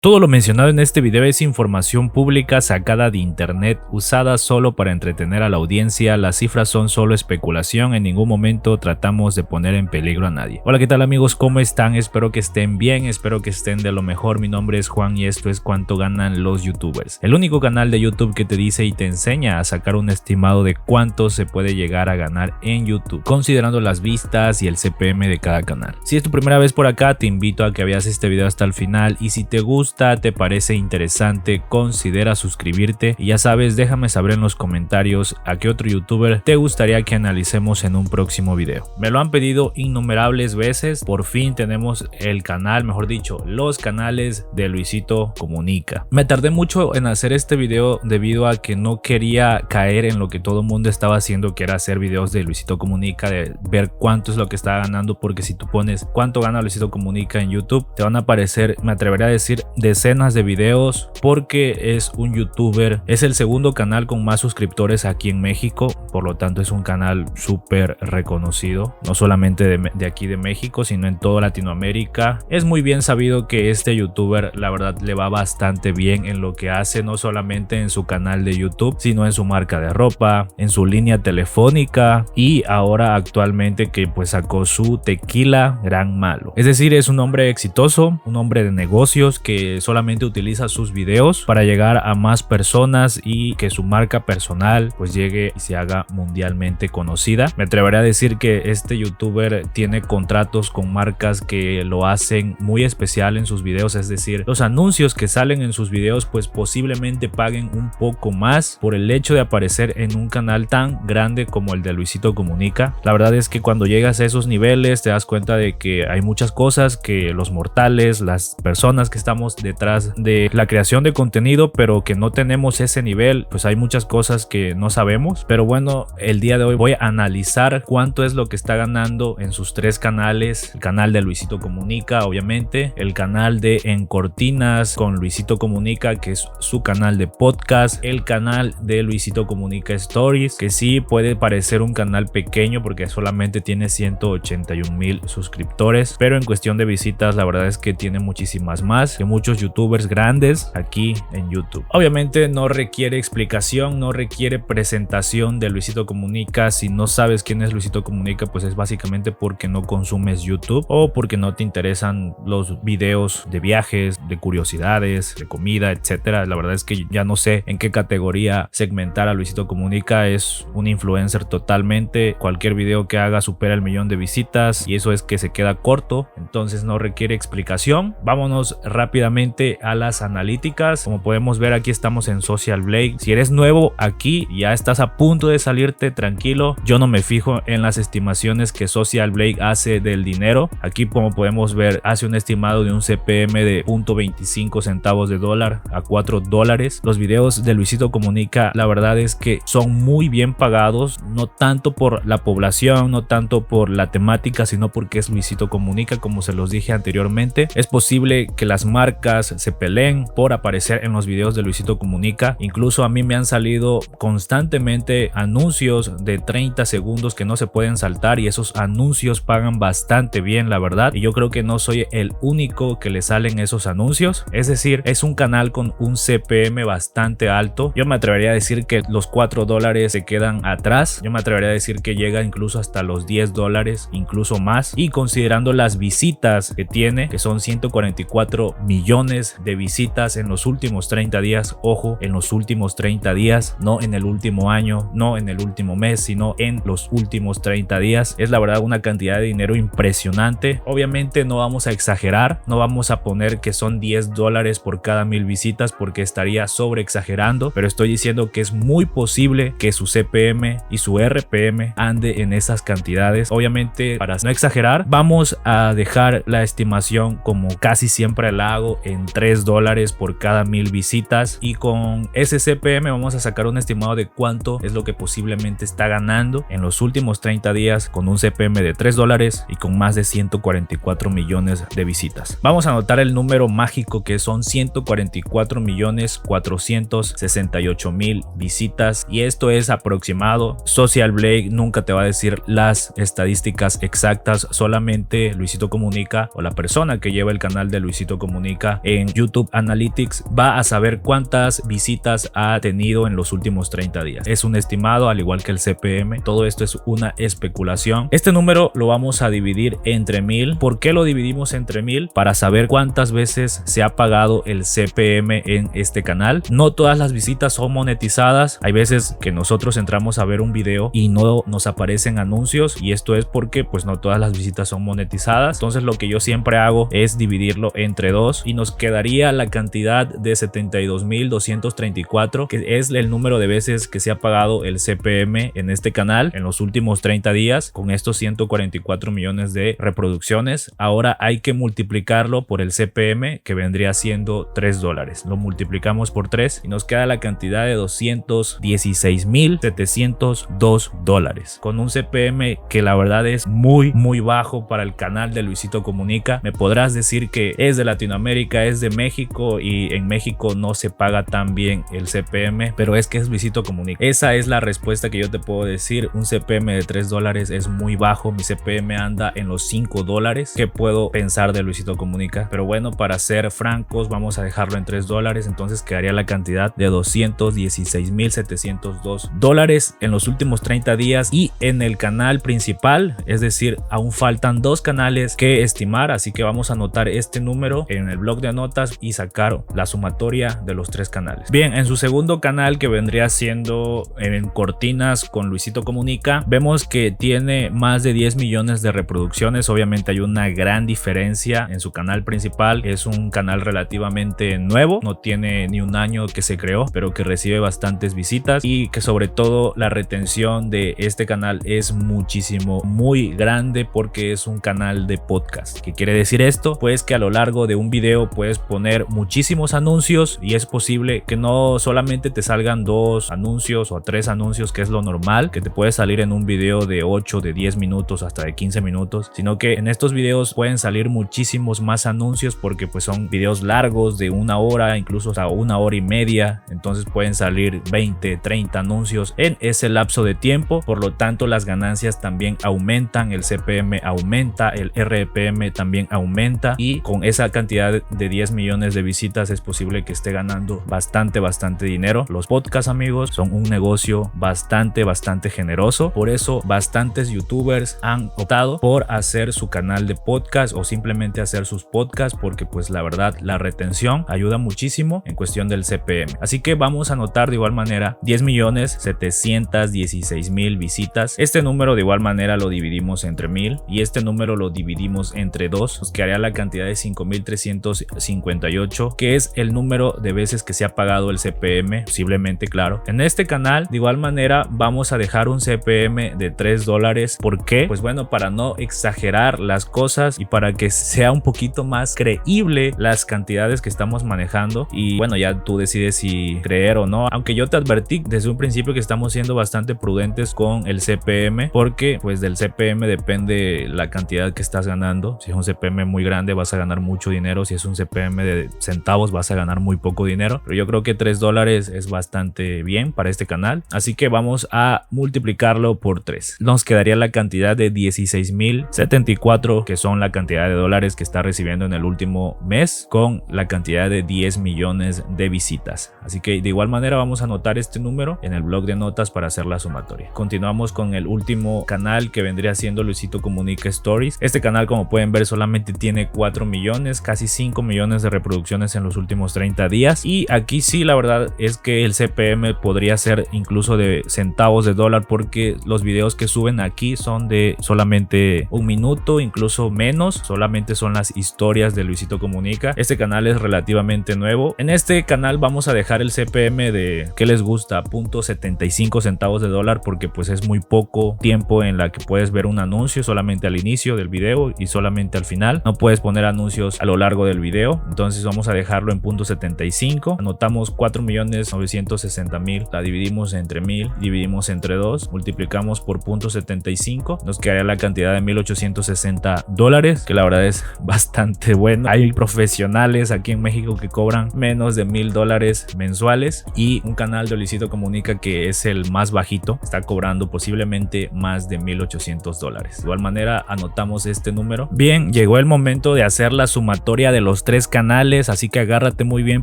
Todo lo mencionado en este video es información pública sacada de internet, usada solo para entretener a la audiencia. Las cifras son solo especulación, en ningún momento tratamos de poner en peligro a nadie. Hola, ¿qué tal amigos? ¿Cómo están? Espero que estén bien, espero que estén de lo mejor. Mi nombre es Juan y esto es Cuánto Ganan los YouTubers, el único canal de YouTube que te dice y te enseña a sacar un estimado de cuánto se puede llegar a ganar en YouTube, considerando las vistas y el CPM de cada canal. Si es tu primera vez por acá, te invito a que veas este video hasta el final y si te gusta, te parece interesante, considera suscribirte y ya sabes, déjame saber en los comentarios a qué otro youtuber te gustaría que analicemos en un próximo video. Me lo han pedido innumerables veces, por fin tenemos el canal, mejor dicho, los canales de Luisito Comunica. Me tardé mucho en hacer este video debido a que no quería caer en lo que todo el mundo estaba haciendo, que era hacer videos de Luisito Comunica, de ver cuánto es lo que está ganando, porque si tú pones cuánto gana Luisito Comunica en YouTube, te van a aparecer, me atrevería a decir, decenas de videos, porque es un youtuber, es el segundo canal con más suscriptores aquí en México, por lo tanto es un canal súper reconocido, no solamente de aquí de México, sino en toda Latinoamérica. Es muy bien sabido que este youtuber, la verdad, le va bastante bien en lo que hace, no solamente en su canal de YouTube, sino en su marca de ropa, en su línea telefónica y ahora actualmente que pues sacó su tequila Gran Malo. Es decir, es un hombre exitoso, un hombre de negocios que solamente utiliza sus videos para llegar a más personas y que su marca personal pues llegue y se haga mundialmente conocida. Me atrevería a decir que este youtuber tiene contratos con marcas que lo hacen muy especial en sus videos, es decir, los anuncios que salen en sus videos pues posiblemente paguen un poco más por el hecho de aparecer en un canal tan grande como el de Luisito Comunica. La verdad es que cuando llegas a esos niveles te das cuenta de que hay muchas cosas que los mortales, las personas que estamos detrás de la creación de contenido pero que no tenemos ese nivel, pues hay muchas cosas que no sabemos. Pero bueno, el día de hoy voy a analizar cuánto es lo que está ganando en sus tres canales: el canal de Luisito Comunica, obviamente, el canal de En Cortinas con Luisito Comunica, que es su canal de podcast, el canal de Luisito Comunica Stories, que sí puede parecer un canal pequeño porque solamente tiene 181,000 suscriptores, pero en cuestión de visitas la verdad es que tiene muchísimas más que muchos youtubers grandes aquí en YouTube. Obviamente no requiere explicación, no requiere presentación de Luisito Comunica. Si no sabes quién es Luisito Comunica, pues es básicamente porque no consumes YouTube o porque no te interesan los videos de viajes, de curiosidades, de comida, etcétera. La verdad es que ya no sé en qué categoría segmentar a Luisito Comunica. Es un influencer totalmente, cualquier video que haga supera el 1,000,000 de visitas y eso es que se queda corto, entonces no requiere explicación. Vámonos rápidamente a las analíticas. Como podemos ver, aquí estamos en Social Blade. Si eres nuevo aquí y ya estás a punto de salirte, tranquilo, yo no me fijo en las estimaciones que Social Blade hace del dinero. Aquí, como podemos ver, hace un estimado de un CPM de 0.25 centavos de dólar a $4. Los videos de Luisito Comunica, la verdad es que son muy bien pagados, no tanto por la población, no tanto por la temática, sino porque es Luisito Comunica. Como se los dije anteriormente, es posible que las marcas se peleen por aparecer en los videos de Luisito Comunica. Incluso a mí me han salido constantemente anuncios de 30 segundos que no se pueden saltar y esos anuncios pagan bastante bien, la verdad, y yo creo que no soy el único que le salen esos anuncios. Es decir, es un canal con un CPM bastante alto. Yo me atrevería a decir que los $4 se quedan atrás. Yo me atrevería a decir que llega incluso hasta los $10, incluso más, y considerando las visitas que tiene, que son 144 millones de visitas en los últimos 30 días, ojo, en los últimos 30 días, no en el último año, no en el último mes, sino en los últimos 30 días, es la verdad una cantidad de dinero impresionante. Obviamente no vamos a exagerar, no vamos a poner que son $10 por cada 1,000 visitas porque estaría sobre exagerando, pero estoy diciendo que es muy posible que su CPM y su RPM ande en esas cantidades. Obviamente, para no exagerar, vamos a dejar la estimación, como casi siempre la hago, en $3 por cada 1,000 visitas, y con ese CPM vamos a sacar un estimado de cuánto es lo que posiblemente está ganando en los últimos 30 días con un CPM de $3 y con más de 144 millones de visitas. Vamos a anotar el número mágico que son 144,468,000 visitas, y esto es aproximado. Social Blade nunca te va a decir las estadísticas exactas, solamente Luisito Comunica o la persona que lleva el canal de Luisito Comunica Comunica en YouTube Analytics va a saber cuántas visitas ha tenido en los últimos 30 días. Es un estimado, al igual que el CPM. Todo esto es una especulación. Este número lo vamos a dividir entre 1000. ¿Por qué lo dividimos entre 1000? Para saber cuántas veces se ha pagado el CPM en este canal. No todas las visitas son monetizadas. Hay veces que nosotros entramos a ver un video y no nos aparecen anuncios, y esto es porque pues no todas las visitas son monetizadas. Entonces lo que yo siempre hago es dividirlo entre 2 y nos quedaría la cantidad de 72.234, que es el número de veces que se ha pagado el CPM en este canal en los últimos 30 días con estos 144 millones de reproducciones. Ahora hay que multiplicarlo por el CPM, que vendría siendo $3. Lo multiplicamos por 3 y nos queda la cantidad de $216.702 con un CPM que la verdad es muy bajo para el canal de Luisito Comunica. Me podrás decir que es de Latinoamérica, es de México, y en México no se paga tan bien el CPM, pero es que es Luisito Comunica. Esa es la respuesta que yo te puedo decir. Un CPM de $3 es muy bajo. Mi CPM anda en los $5. ¿Qué puedo pensar de Luisito Comunica? Pero bueno, para ser francos, vamos a dejarlo en $3. Entonces quedaría la cantidad de $216.702 en los últimos 30 días y en el canal principal. Es decir, aún faltan 2 canales que estimar, así que vamos a anotar este número en el blog de notas y sacar la sumatoria de los 3 canales. Bien, en su segundo canal, que vendría siendo en Cortinas con Luisito Comunica, vemos que tiene más de 10 millones de reproducciones. Obviamente hay una gran diferencia en su canal principal. Es un canal relativamente nuevo, no tiene ni un año que se creó, pero que recibe bastantes visitas, y que sobre todo la retención de este canal es muy grande porque es un canal de podcast. ¿Qué quiere decir esto? Pues que a lo largo de un video puedes poner muchísimos anuncios, y es posible que no solamente te salgan 2 anuncios o 3 anuncios, que es lo normal, que te puede salir en un video de 8, de 10 minutos, hasta de 15 minutos, sino que en estos videos pueden salir muchísimos más anuncios porque pues son videos largos de 1 hora, incluso hasta 1 hora y media. Entonces pueden salir 20, 30 anuncios en ese lapso de tiempo. Por lo tanto, las ganancias también aumentan, el CPM aumenta, el RPM también aumenta, y con esa cantidad de 10 millones de visitas es posible que esté ganando bastante dinero. Los podcasts, amigos, son un negocio bastante generoso. Por eso bastantes youtubers han optado por hacer su canal de podcast o simplemente hacer sus podcasts, porque pues la verdad la retención ayuda muchísimo en cuestión del CPM. Así que vamos a anotar de igual manera 10.716.000 visitas. Este número de igual manera lo dividimos entre 1000 y este número lo dividimos entre 2, nos quedaría la cantidad de 5.358, que es el número de veces que se ha pagado el CPM, posiblemente, claro. En este canal de igual manera vamos a dejar un CPM de $3. ¿Por qué? Pues bueno, para no exagerar las cosas y para que sea un poquito más creíble las cantidades que estamos manejando, y bueno, ya tú decides si creer o no, aunque yo te advertí desde un principio que estamos siendo bastante prudentes con el CPM, porque pues del CPM depende la cantidad que estás ganando. Si es un CPM muy grande vas a ganar mucho dinero, si es un CPM de centavos vas a ganar muy poco dinero, pero yo creo que $3 es bastante bien para este canal, así que vamos a multiplicarlo por 3. Nos quedaría la cantidad de 16.074, que son la cantidad de dólares que está recibiendo en el último mes, con la cantidad de 10 millones de visitas. Así que de igual manera vamos a anotar este número en el blog de notas para hacer la sumatoria. Continuamos con el último canal, que vendría siendo Luisito Comunica Stories. Este canal, como pueden ver, solamente tiene 4 millones, casi 5 millones de reproducciones en los últimos 30 días, y aquí sí la verdad es que el CPM podría ser incluso de centavos de dólar, porque los videos que suben aquí son de solamente 1 minuto, incluso menos, solamente son las historias de Luisito Comunica. Este canal es relativamente nuevo. En este canal vamos a dejar el CPM de, ¿qué les gusta? 0.75 centavos de dólar, porque pues es muy poco tiempo en la que puedes ver un anuncio, solamente al inicio del video y solamente al final. No puedes poner anuncios a lo largo del video, entonces vamos a dejarlo en 0.75. Anotamos 4.960.000, la dividimos entre 1000, dividimos entre 2, multiplicamos por 0.75, nos quedaría la cantidad de $1.860, que la verdad es bastante bueno. Hay profesionales aquí en México que cobran menos de $1000 mensuales, y un canal de Luisito Comunica, que es el más bajito, está cobrando posiblemente más de $1.800. De igual manera anotamos este número. Bien, llegó el momento de hacer la sumatoria de los últimos 3 canales, así que agárrate muy bien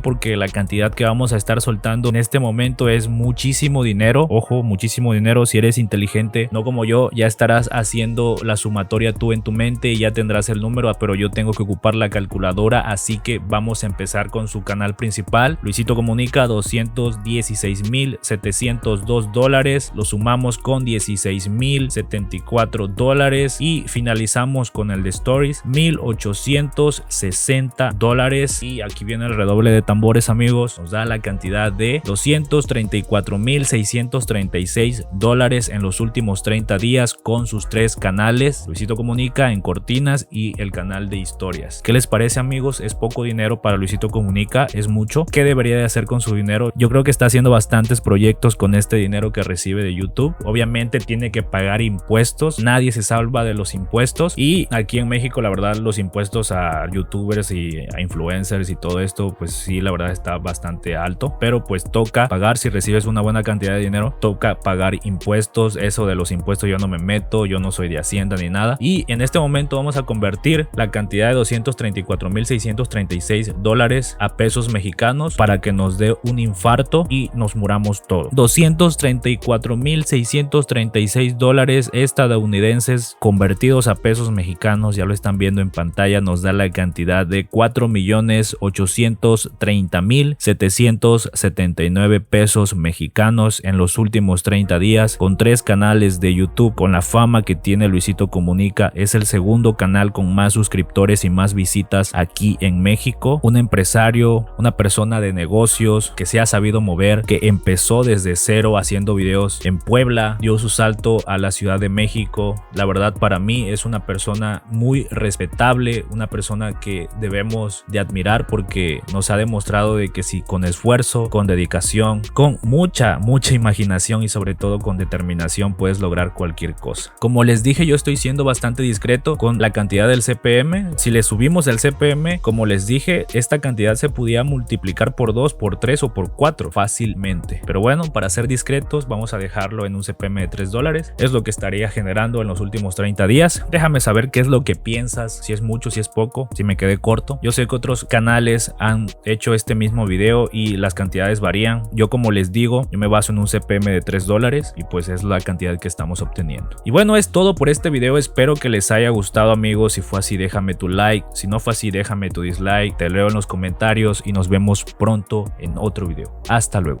porque la cantidad que vamos a estar soltando en este momento es muchísimo dinero. Ojo, muchísimo dinero. Si eres inteligente, no como yo, ya estarás haciendo la sumatoria tú en tu mente y ya tendrás el número, pero yo tengo que ocupar la calculadora, así que vamos a empezar con su canal principal. Luisito Comunica, $216,702, lo sumamos con $16,074 y finalizamos con el de Stories, $1,860, y aquí viene el redoble de tambores, amigos, nos da la cantidad de $234,636 en los últimos 30 días con sus 3 canales, Luisito Comunica, En Cortinas y el canal de historias. ¿Qué les parece, amigos? ¿Es poco dinero para Luisito Comunica? ¿Es mucho? ¿Qué debería de hacer con su dinero? Yo creo que está haciendo bastantes proyectos con este dinero que recibe de YouTube. Obviamente tiene que pagar impuestos, nadie se salva de los impuestos, y aquí en México la verdad los impuestos a youtubers y a influencers y todo esto pues sí, la verdad está bastante alto, pero pues toca pagar. Si recibes una buena cantidad de dinero toca pagar impuestos. Eso de los impuestos yo no me meto, yo no soy de Hacienda ni nada, y en este momento vamos a convertir la cantidad de $234,636 a pesos mexicanos para que nos dé un infarto y nos muramos todos. $234,636 estadounidenses convertidos a pesos mexicanos, ya lo están viendo en pantalla, nos da la cantidad de 4,830,779 pesos mexicanos en los últimos 30 días con 3 canales de YouTube. Con la fama que tiene Luisito Comunica, es el segundo canal con más suscriptores y más visitas aquí en México. Un empresario, una persona de negocios que se ha sabido mover, que empezó desde cero haciendo videos en Puebla, dio su salto a la Ciudad de México. La verdad, para mí es una persona muy respetable, una persona que debemos de admirar porque nos ha demostrado de que si con esfuerzo, con dedicación, con mucha imaginación y sobre todo con determinación puedes lograr cualquier cosa. Como les dije, yo estoy siendo bastante discreto con la cantidad del CPM. Si le subimos el CPM, como les dije, esta cantidad se podía multiplicar por 2, por 3 o por 4 fácilmente. Pero bueno, para ser discretos vamos a dejarlo en un CPM de $3. Es lo que estaría generando en los últimos 30 días. Déjame saber qué es lo que piensas, si es mucho, si es poco, si me quedé corto. Yo sé que otros canales han hecho este mismo video y las cantidades varían. Yo, como les digo, yo me baso en un CPM de $3 y pues es la cantidad que estamos obteniendo. Y bueno, es todo por este video. Espero que les haya gustado, amigos. Si fue así, déjame tu like. Si no fue así, déjame tu dislike. Te leo en los comentarios y nos vemos pronto en otro video. Hasta luego.